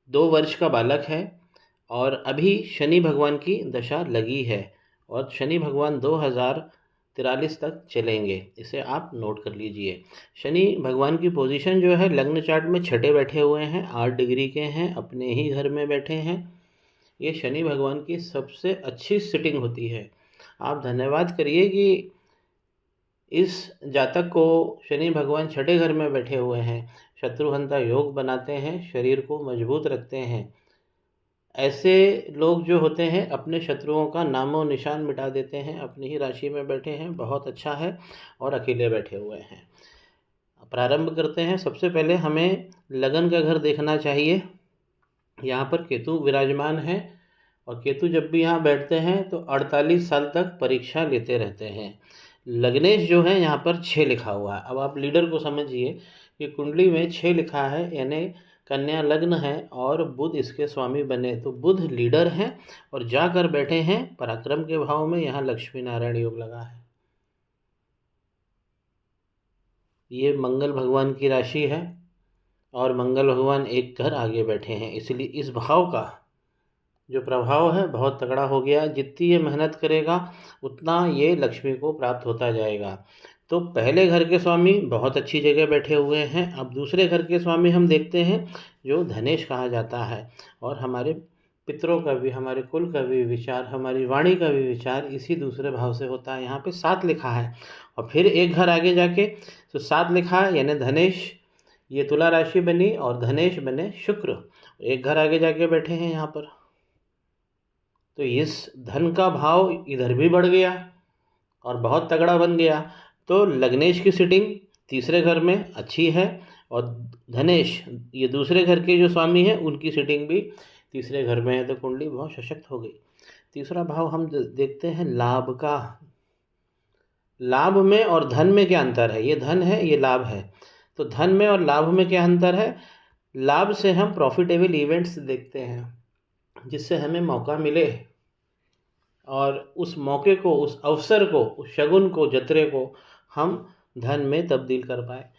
2 वर्ष का बालक है और अभी शनि भगवान की दशा लगी है और शनि भगवान 2043 तक चलेंगे। इसे आप नोट कर लीजिए। शनि भगवान की पोजीशन जो है लग्न चार्ट में छठे बैठे हुए हैं, 8 डिग्री के हैं, अपने ही घर में बैठे हैं। ये शनि भगवान की सबसे अच्छी सिटिंग होती है। आप धन्यवाद करिए कि इस जातक को शनि भगवान छठे घर में बैठे हुए हैं। शत्रुहंता योग बनाते हैं, शरीर को मजबूत रखते हैं। ऐसे लोग जो होते हैं अपने शत्रुओं का नामो निशान मिटा देते हैं। अपनी ही राशि में बैठे हैं, बहुत अच्छा है, और अकेले बैठे हुए हैं। प्रारंभ करते हैं। सबसे पहले हमें लगन का घर देखना चाहिए। यहाँ पर केतु विराजमान है और केतु जब भी यहाँ बैठते हैं तो 48 साल तक परीक्षा लेते रहते हैं। लग्नेश जो है यहाँ पर 6 लिखा हुआ है। अब आप लीडर को समझिए कि कुंडली में 6 लिखा है, यानी कन्या लग्न है और बुध इसके स्वामी बने, तो बुध लीडर हैं और जाकर बैठे हैं पराक्रम के भाव में। यहाँ लक्ष्मी नारायण योग लगा है। ये मंगल भगवान की राशि है और मंगल भगवान एक घर आगे बैठे हैं, इसलिए इस भाव का जो प्रभाव है बहुत तगड़ा हो गया। जितनी ये मेहनत करेगा उतना ये लक्ष्मी को प्राप्त होता जाएगा। तो पहले घर के स्वामी बहुत अच्छी जगह बैठे हुए हैं। अब दूसरे घर के स्वामी हम देखते हैं जो धनेश कहा जाता है, और हमारे पितरों का भी, हमारे कुल का भी विचार, हमारी वाणी का भी विचार इसी दूसरे भाव से होता है। यहाँ पे 7 लिखा है और फिर एक घर आगे जाके तो 7 लिखा है, यानी धनेश, ये तुला राशि बनी और धनेश बने शुक्र, एक घर आगे जाके बैठे हैं यहाँ पर। तो इस धन का भाव इधर भी बढ़ गया और बहुत तगड़ा बन गया। तो लग्नेश की सिटिंग तीसरे घर में अच्छी है और धनेश, ये दूसरे घर के जो स्वामी हैं, उनकी सिटिंग भी तीसरे घर में है। तो कुंडली बहुत सशक्त हो गई। तीसरा भाव हम देखते हैं लाभ का। लाभ में और धन में क्या अंतर है? ये धन है, ये लाभ है। तो धन में और लाभ में क्या अंतर है? लाभ से हम प्रॉफिटेबल इवेंट्स देखते हैं, जिससे हमें मौका मिले और उस मौके को, उस अवसर को, उस शगुन को, जतरे को हम धन में तब्दील कर पाए।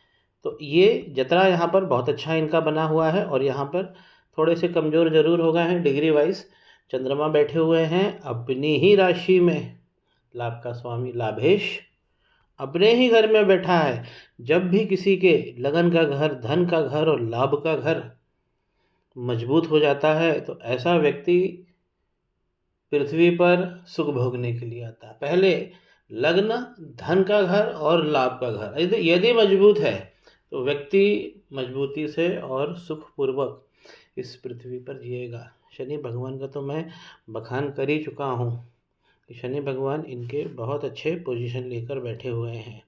तो ये जतरा यहाँ पर बहुत अच्छा इनका बना हुआ है और यहाँ पर थोड़े से कमज़ोर जरूर हो गए हैं डिग्री वाइज। चंद्रमा बैठे हुए हैं अपनी ही राशि में, लाभ का स्वामी लाभेश अपने ही घर में बैठा है। जब भी किसी के लगन का घर, धन का घर और लाभ का घर मजबूत हो जाता है तो ऐसा व्यक्ति पृथ्वी पर सुख भोगने के लिए आता है। पहले लग्न, धन का घर और लाभ का घर यदि मजबूत है तो व्यक्ति मजबूती से और सुखपूर्वक इस पृथ्वी पर जिएगा। शनि भगवान का तो मैं बखान कर ही चुका हूँ कि शनि भगवान इनके बहुत अच्छे पोजीशन लेकर बैठे हुए हैं।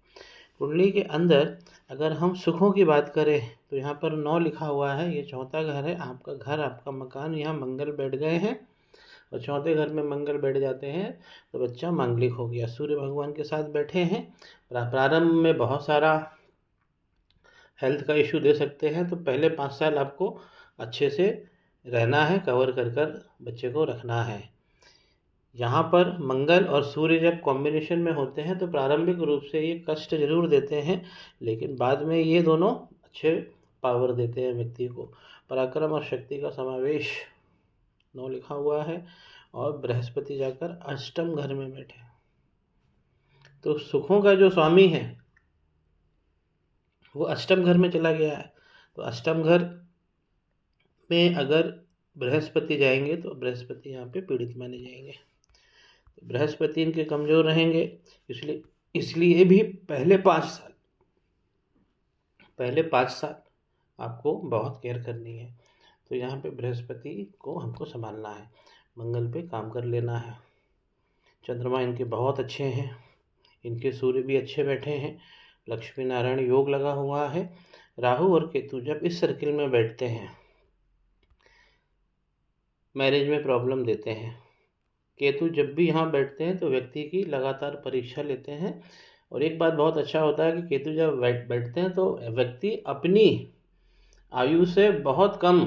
कुंडली के अंदर अगर हम सुखों की बात करें तो यहाँ पर 9 लिखा हुआ है, ये चौथा घर है। आपका घर, आपका मकान, यहाँ मंगल बैठ गए हैं और चौथे घर में मंगल बैठ जाते हैं तो बच्चा मांगलिक हो गया। सूर्य भगवान के साथ बैठे हैं। प्रारंभ में बहुत सारा हेल्थ का इशू दे सकते हैं, तो पहले 5 साल आपको अच्छे से रहना है, कवर कर कर बच्चे को रखना है। यहाँ पर मंगल और सूर्य जब कॉम्बिनेशन में होते हैं तो प्रारंभिक रूप से ये कष्ट जरूर देते हैं, लेकिन बाद में ये दोनों अच्छे पावर देते हैं व्यक्ति को। पराक्रम और शक्ति का समावेश 9 लिखा हुआ है और बृहस्पति जाकर अष्टम घर में बैठे। तो सुखों का जो स्वामी है वो अष्टम घर में चला गया है। तो अष्टम घर में अगर बृहस्पति जाएंगे तो बृहस्पति यहाँ पे पीड़ित माने जाएंगे। तो बृहस्पति इनके कमजोर रहेंगे, इसलिए भी पहले 5 साल आपको बहुत केयर करनी है। तो यहाँ पे बृहस्पति को हमको संभालना है, मंगल पे काम कर लेना है। चंद्रमा इनके बहुत अच्छे हैं, इनके सूर्य भी अच्छे बैठे हैं, लक्ष्मी नारायण योग लगा हुआ है। राहु और केतु जब इस सर्किल में बैठते हैं मैरिज में प्रॉब्लम देते हैं। केतु जब भी यहाँ बैठते हैं तो व्यक्ति की लगातार परीक्षा लेते हैं। और एक बात बहुत अच्छा होता है कि केतु जब बैठते हैं तो व्यक्ति अपनी आयु से बहुत कम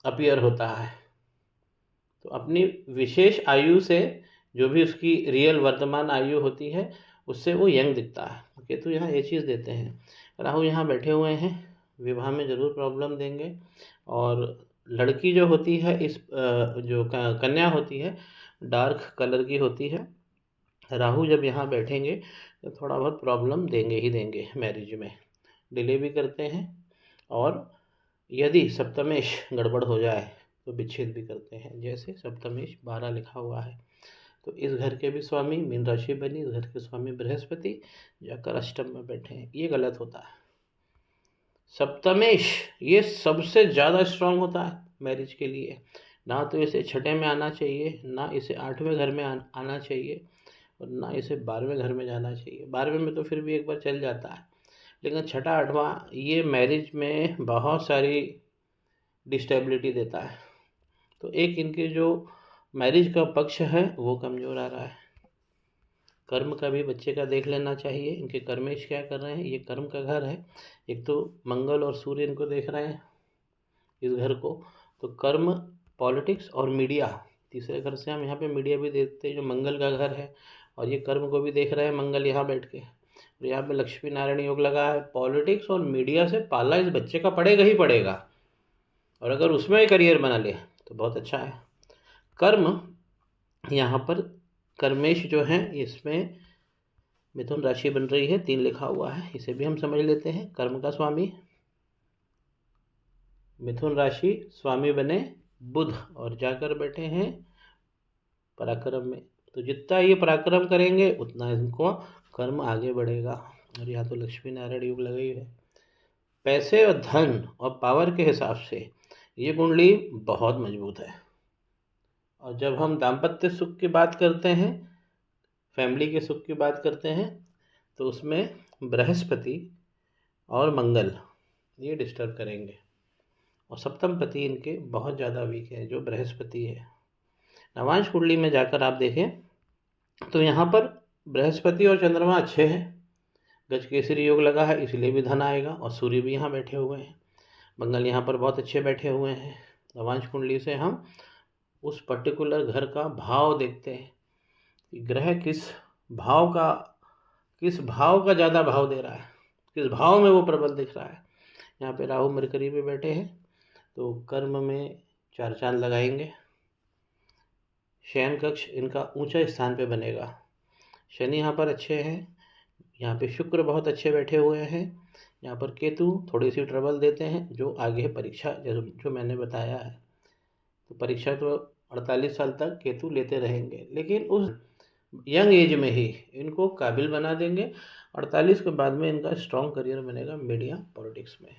अपीयर होता है। तो अपनी विशेष आयु से, जो भी उसकी रियल वर्तमान आयु होती है, उससे वो यंग दिखता है। केतु यहाँ ये चीज़ देते हैं। राहु यहाँ बैठे हुए हैं, विवाह में ज़रूर प्रॉब्लम देंगे और लड़की जो होती है इस जो कन्या होती है डार्क कलर की होती है। राहु जब यहाँ बैठेंगे तो थोड़ा बहुत प्रॉब्लम देंगे ही देंगे, मैरिज में डिले भी करते हैं, और यदि सप्तमेश गड़बड़ हो जाए तो विच्छेद भी करते हैं, जैसे सप्तमेश 12 लिखा हुआ है। तो इस घर के भी स्वामी मीन राशि बनी, इस घर के स्वामी बृहस्पति जाकर अष्टम में बैठे हैं, ये गलत होता है। सप्तमेश ये सबसे ज़्यादा स्ट्रांग होता है मैरिज के लिए, ना तो इसे छठे में आना चाहिए, ना इसे 8वें घर में आना चाहिए, और ना इसे 12वें घर में जाना चाहिए। 12वें में तो फिर भी एक बार चल जाता है, लेकिन छठा 8वां ये मैरिज में बहुत सारी डिस्टेबिलिटी देता है। तो एक इनके जो मैरिज का पक्ष है वो कमज़ोर आ रहा है। कर्म का भी बच्चे का देख लेना चाहिए, इनके कर्मेश क्या कर रहे हैं, ये कर्म का घर है। एक तो मंगल और सूर्य इनको देख रहे हैं इस घर को, तो कर्म, पॉलिटिक्स और मीडिया, तीसरे घर से हम यहाँ पे मीडिया भी देखते हैं जो मंगल का घर है, और ये कर्म को भी देख रहे हैं मंगल यहाँ बैठ के। और यहाँ पे लक्ष्मी नारायण योग लगा है। पॉलिटिक्स और मीडिया से पाला इस बच्चे का पड़ेगा ही पड़ेगा, और अगर उसमें करियर बना ले तो बहुत अच्छा है। कर्म यहाँ पर कर्मेश जो है इसमें मिथुन राशि बन रही है, 3 लिखा हुआ है, इसे भी हम समझ लेते हैं। कर्म का स्वामी मिथुन राशि, स्वामी बने बुध, और जाकर बैठे हैं पराक्रम में। तो जितना ये पराक्रम करेंगे उतना इनको कर्म आगे बढ़ेगा। और यहाँ तो लक्ष्मी नारायण योग लगा ही है। पैसे और धन और पावर के हिसाब से ये कुंडली बहुत मजबूत है। और जब हम दाम्पत्य सुख की बात करते हैं, फैमिली के सुख की बात करते हैं, तो उसमें बृहस्पति और मंगल ये डिस्टर्ब करेंगे, और सप्तम पति इनके बहुत ज़्यादा वीक है जो बृहस्पति है। नवांश कुंडली में जाकर आप देखें तो यहाँ पर बृहस्पति और चंद्रमा अच्छे हैं, गजकेसरी योग लगा है, इसलिए भी धन आएगा, और सूर्य भी यहाँ बैठे हुए हैं, मंगल यहाँ पर बहुत अच्छे बैठे हुए हैं। नवांश कुंडली से हम उस पर्टिकुलर घर का भाव देखते हैं कि ग्रह किस भाव का ज़्यादा भाव दे रहा है, किस भाव में वो प्रबल दिख रहा है। यहाँ पे राहु मरकरी पे बैठे हैं, तो कर्म में 4 चांद लगाएंगे। शयन कक्ष इनका ऊंचा स्थान पे बनेगा। शनि यहाँ पर अच्छे हैं, यहाँ पे शुक्र बहुत अच्छे बैठे हुए हैं, यहाँ पर केतु थोड़ी सी ट्रबल देते हैं, जो आगे परीक्षा जो मैंने बताया है। तो परीक्षा तो 48 साल तक केतु लेते रहेंगे, लेकिन उस यंग एज में ही इनको काबिल बना देंगे। 48 के बाद में इनका स्ट्रॉन्ग करियर बनेगा मीडिया पॉलिटिक्स में।